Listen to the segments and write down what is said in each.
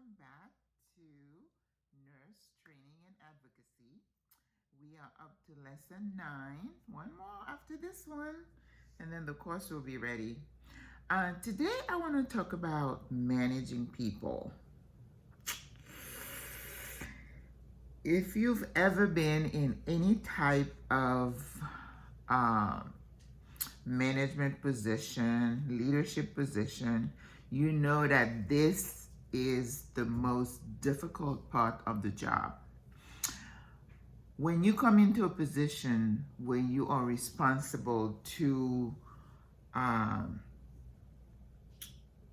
welcome back to Nurse Training and Advocacy. We are up to lesson 9. One more after this one, and then the course will be ready. Today, I want to talk about managing people. If you've ever been in any type of management position, leadership position, you know that this is the most difficult part of the job. When you come into a position where you are responsible to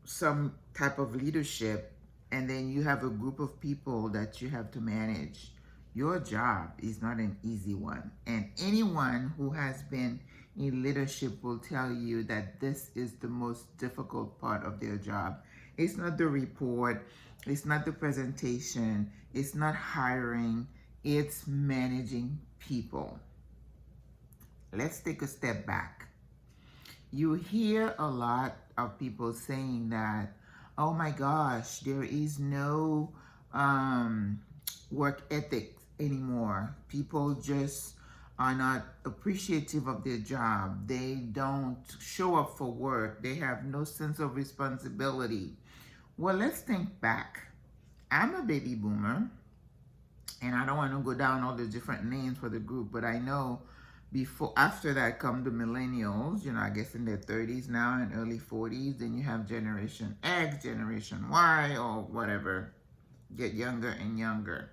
some type of leadership, and then you have a group of people that you have to manage, your job is not an easy one. And anyone who has been in leadership will tell you that this is the most difficult part of their job. It's not the report, it's not the presentation, it's not hiring, it's managing people. Let's take a step back. You hear a lot of people saying that, oh my gosh, there is no work ethic anymore. People just are not appreciative of their job. They don't show up for work. They have no sense of responsibility. Well, let's think back. I'm a baby boomer, and I don't want to go down all the different names for the group, but I know after that come the millennials, I guess in their 30s now and early 40s. Then you have Generation X, Generation Y, or whatever, get younger and younger.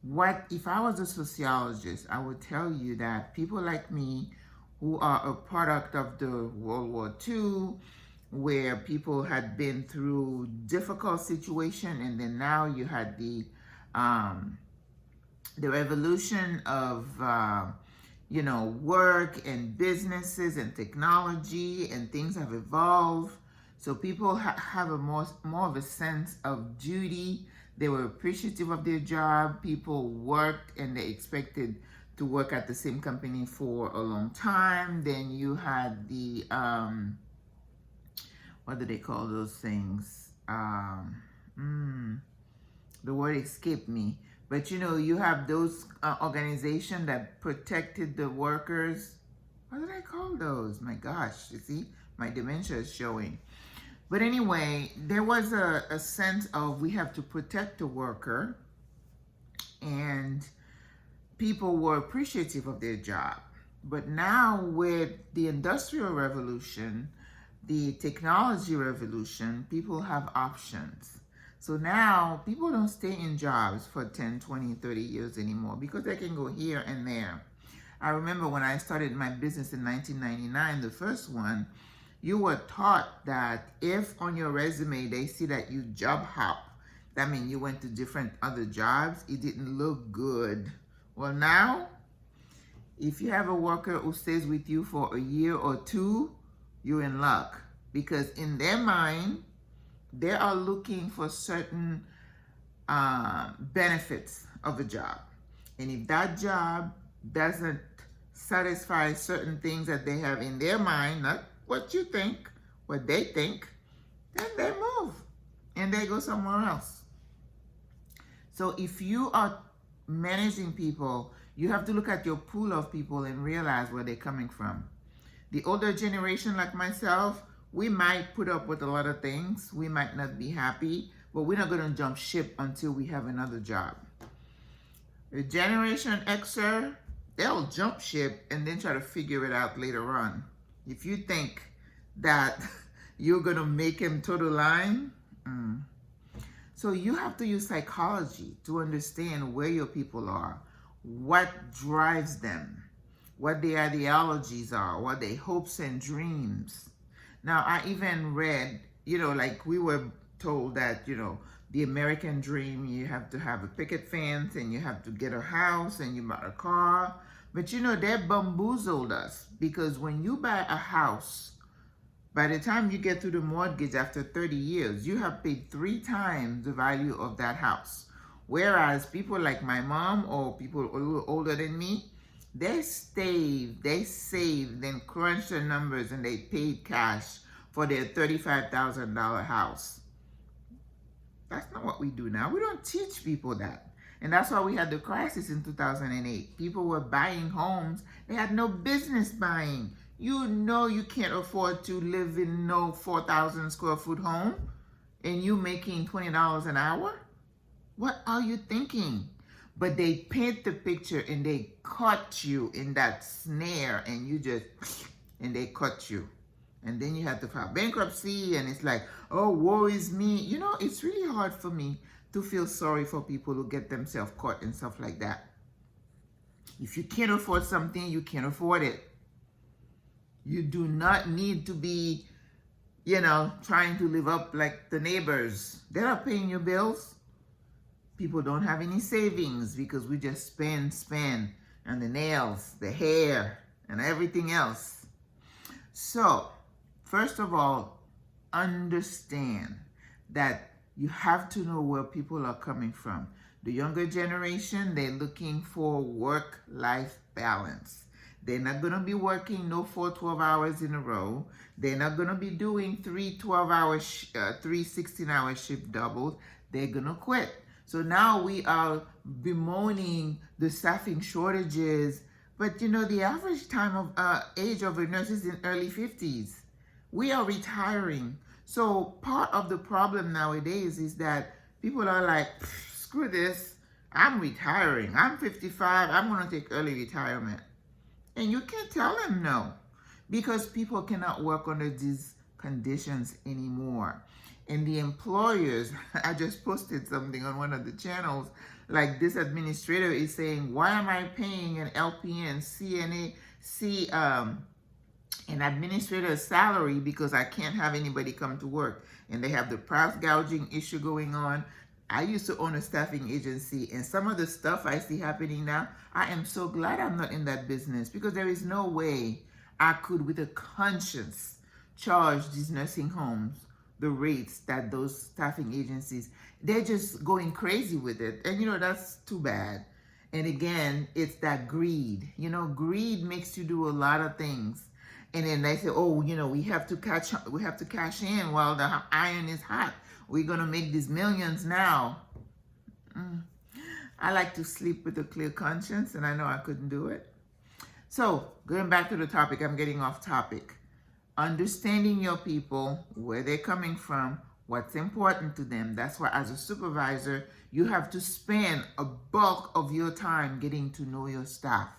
What if I was a sociologist, I would tell you that people like me who are a product of the World War II, where people had been through difficult situation, and then now you had the revolution of work and businesses and technology, and things have evolved. So people have a more of a sense of duty. They were appreciative of their job. People worked and they expected to work at the same company for a long time. Then you had the, what do they call those things? The word escaped me. But you have those organizations that protected the workers. What did I call those? My gosh, you see, my dementia is showing. But anyway, there was a sense of we have to protect the worker, and people were appreciative of their job. But now with the Industrial Revolution, the technology revolution, people have options. So now people don't stay in jobs for 10, 20, 30 years anymore because they can go here and there. I remember when I started my business in 1999, the first one, you were taught that if on your resume they see that you job hop, that means you went to different other jobs, it didn't look good. Well, now, if you have a worker who stays with you for a year or two, you're in luck, because in their mind, they are looking for certain benefits of a job. And if that job doesn't satisfy certain things that they have in their mind, not what you think, what they think, then they move and they go somewhere else. So if you are managing people, you have to look at your pool of people and realize where they're coming from. The older generation like myself, we might put up with a lot of things. We might not be happy, but we're not going to jump ship until we have another job. The Generation Xer, they'll jump ship and then try to figure it out later on. If you think that you're going to make him toe the line, So you have to use psychology to understand where your people are, what drives them, what their ideologies are, what their hopes and dreams. Now, I even read, like we were told that, the American dream, you have to have a picket fence and you have to get a house and you buy a car. But they bamboozled us, because when you buy a house, by the time you get through the mortgage after 30 years, you have paid 3 times the value of that house. Whereas people like my mom or people a little older than me, they saved, then crunched the numbers and they paid cash for their $35,000 house. That's not what we do now. We don't teach people that. And that's why we had the crisis in 2008. People were buying homes. They had no business buying. You know you can't afford to live in no 4,000 square foot home and you making $20 an hour. What are you thinking? But they paint the picture and they cut you in that snare and and they cut you. And then you have to file bankruptcy and it's like, oh, woe is me. You know, it's really hard for me to feel sorry for people who get themselves caught and stuff like that. If you can't afford something, you can't afford it. You do not need to be, trying to live up like the neighbors. They're not paying your bills. People don't have any savings because we just spend on the nails, the hair, and everything else. So, first of all, understand that you have to know where people are coming from. The younger generation, they're looking for work-life balance. They're not going to be working no 4 12 hours in a row. They're not going to be doing 3 12-hour, 3 16-hour shift doubles. They're going to quit. So now we are bemoaning the staffing shortages, but the average time of age of a nurse is in early 50s. We are retiring. So part of the problem nowadays is that people are like, screw this, I'm retiring. I'm 55, I'm going to take early retirement. And you can't tell them no, because people cannot work under these conditions anymore. And the employers, I just posted something on one of the channels, like this administrator is saying, why am I paying an LPN, CNA, an administrator's salary because I can't have anybody come to work? And they have the price gouging issue going on. I used to own a staffing agency, and some of the stuff I see happening now, I am so glad I'm not in that business, because there is no way I could, with a conscience, charge these nursing homes the rates that those staffing agencies, they're just going crazy with it. And that's too bad. And again, it's that greed. Greed makes you do a lot of things. And then they say, oh, we have to cash in while the iron is hot. We're gonna make these millions now. I like to sleep with a clear conscience, and I know I couldn't do it. So going back to the topic, I'm getting off topic. Understanding your people, where they're coming from, what's important to them. That's why as a supervisor, you have to spend a bulk of your time getting to know your staff,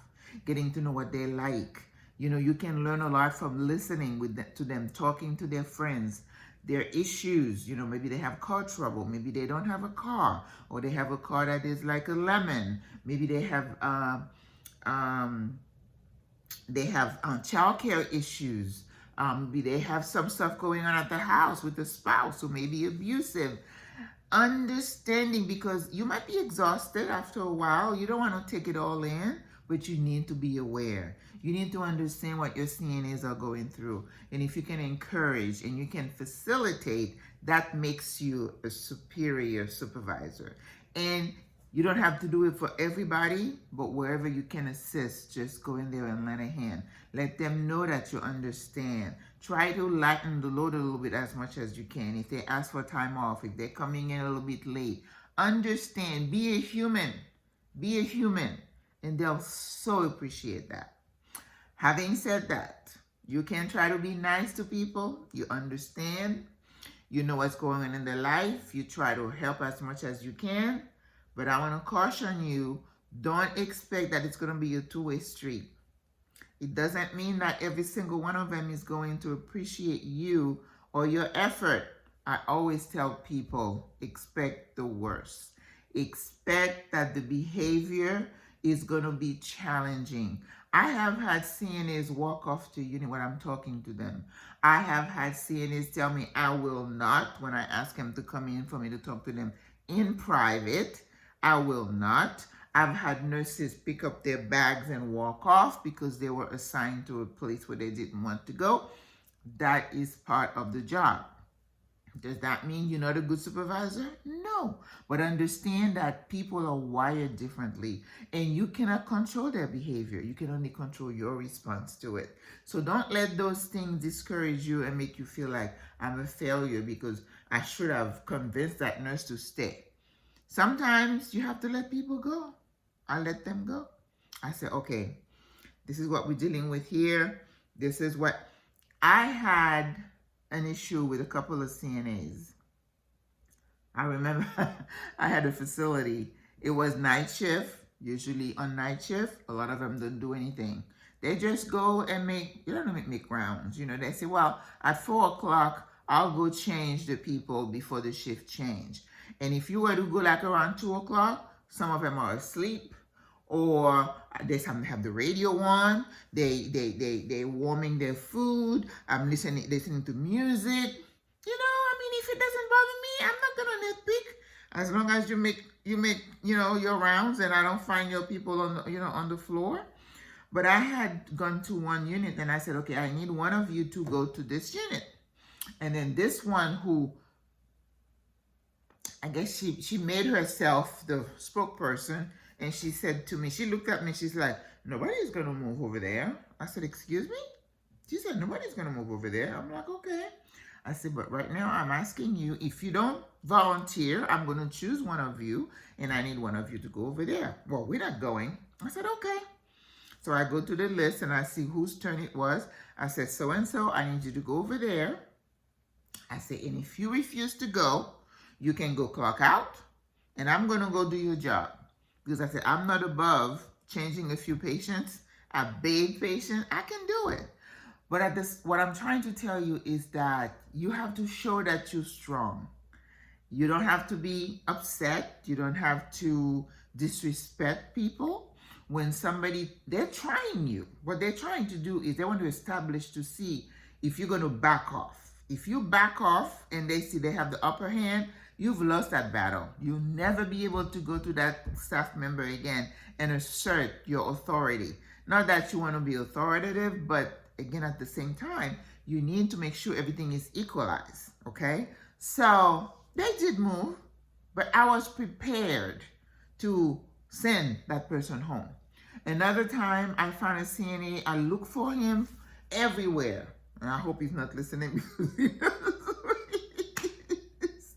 getting to know what they like. You can learn a lot from listening to them, talking to their friends, their issues. Maybe they have car trouble. Maybe they don't have a car, or they have a car that is like a lemon. Maybe they have childcare issues. Maybe they have some stuff going on at the house with the spouse who may be abusive. Understanding, because you might be exhausted after a while. You don't want to take it all in, but you need to be aware. You need to understand what your CNAs are going through. And if you can encourage and you can facilitate, that makes you a superior supervisor. And you don't have to do it for everybody, but wherever you can assist, just go in there and lend a hand. Let them know that you understand. Try to lighten the load a little bit as much as you can. If they ask for time off, if they're coming in a little bit late, understand. Be a human. Be a human. And they'll so appreciate that. Having said that, you can try to be nice to people. You understand. You know what's going on in their life. You try to help as much as you can. But I want to caution you, don't expect that it's going to be a two-way street. It doesn't mean that every single one of them is going to appreciate you or your effort. I always tell people, expect the worst. Expect that the behavior is going to be challenging. I have had CNAs walk off to unit when I'm talking to them. I have had CNAs tell me I will not, when I ask them to come in for me to talk to them in private. I will not. I've had nurses pick up their bags and walk off because they were assigned to a place where they didn't want to go. That is part of the job. Does that mean you're not a good supervisor? No. But understand that people are wired differently and you cannot control their behavior. You can only control your response to it. So don't let those things discourage you and make you feel like I'm a failure because I should have convinced that nurse to stay. Sometimes you have to let people go. I let them go. I said, okay, this is what we're dealing with here. This is what I had an issue with a couple of CNAs. I remember I had a facility. It was night shift. Usually on night shift, a lot of them don't do anything. They just go and make rounds. They say, well, at 4 o'clock, I'll go change the people before the shift change. And if you were to go like around 2 o'clock, some of them are asleep, or they have the radio on. They warming their food. I'm listening to music. If it doesn't bother me, I'm not gonna nitpick. As long as you make your rounds and I don't find your people on the floor. But I had gone to one unit and I said, okay, I need one of you to go to this unit. And then this one who, I guess she made herself the spokesperson, and she said to me, she looked at me, she's like, nobody's gonna move over there. I said, excuse me? She said, nobody's gonna move over there. I'm like, okay. I said, but right now I'm asking you, if you don't volunteer, I'm going to choose one of you, and I need one of you to go over there. Well, we're not going. I said, okay. So I go to the list and I see whose turn it was. I said, so-and-so, I need you to go over there. I said, and if you refuse to go, you can go clock out, and I'm going to go do your job. Because I said, I'm not above changing a few patients. A big patient, I can do it. But what I'm trying to tell you is that you have to show that you're strong. You don't have to be upset. You don't have to disrespect people. When they're trying you. What they're trying to do is they want to establish to see if you're going to back off. If you back off and they see they have the upper hand, you've lost that battle. You'll never be able to go to that staff member again and assert your authority. Not that you want to be authoritative, but again, at the same time, you need to make sure everything is equalized, okay? So they did move, but I was prepared to send that person home. Another time, I found a CNA. I looked for him everywhere. And I hope he's not listening because he knows who he is.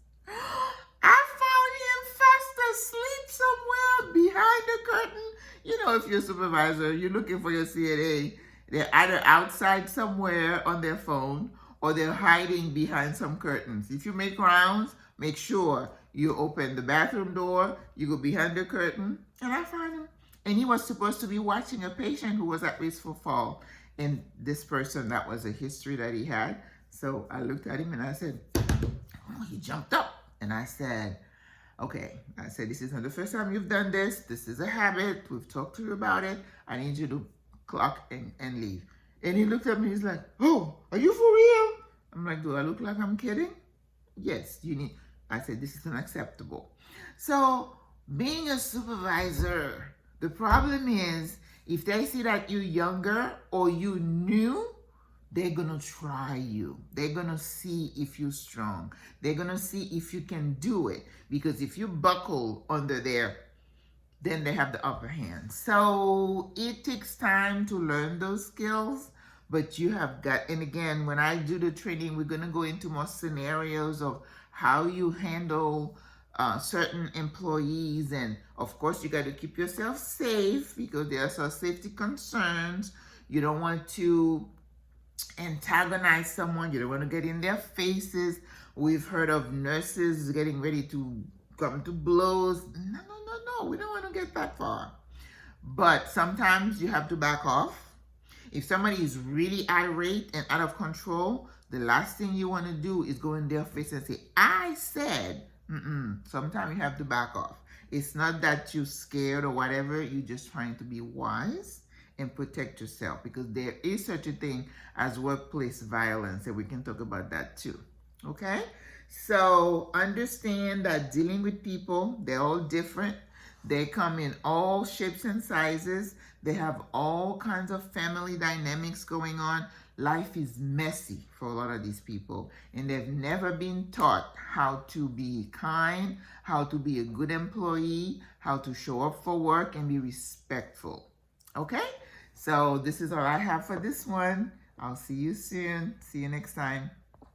I found him fast asleep somewhere behind the curtain. If you're a supervisor, you're looking for your CNA. They're either outside somewhere on their phone or they're hiding behind some curtains. If you make rounds, make sure you open the bathroom door, you go behind the curtain, and I found him. And he was supposed to be watching a patient who was at risk for fall. And this person, that was a history that he had. So I looked at him and I said, oh, he jumped up. And I said, okay. I said, this is not the first time you've done this. This is a habit. We've talked to you about it. I need you to clock and leave. And he looked at me, he's like, oh, are you for real? I'm like, do I look like I'm kidding? Yes, I said, this is unacceptable. So being a supervisor, the problem is if they see that you're younger or you new, they're gonna try you. They're gonna see if you're strong. They're gonna see if you can do it. Because if you buckle under there, then they have the upper hand. So it takes time to learn those skills, but you have got, and again, when I do the training, we're gonna go into more scenarios of how you handle certain employees. And of course, you got to keep yourself safe because there are some safety concerns. You don't want to antagonize someone. You don't want to get in their faces. We've heard of nurses getting ready to come to blows. No, we don't want to get that far. But sometimes you have to back off. If somebody is really irate and out of control, the last thing you want to do is go in their face and say, I said, sometimes you have to back off. It's not that you're scared or whatever. You're just trying to be wise and protect yourself, because there is such a thing as workplace violence, and we can talk about that too. Okay? So understand that dealing with people, they're all different. They come in all shapes and sizes. They have all kinds of family dynamics going on. life is messy for a lot of these people, and they've never been taught how to be kind, how to be a good employee, how to show up for work and be respectful. Okay? So this is all I have for this one. I'll see you soon. See you next time.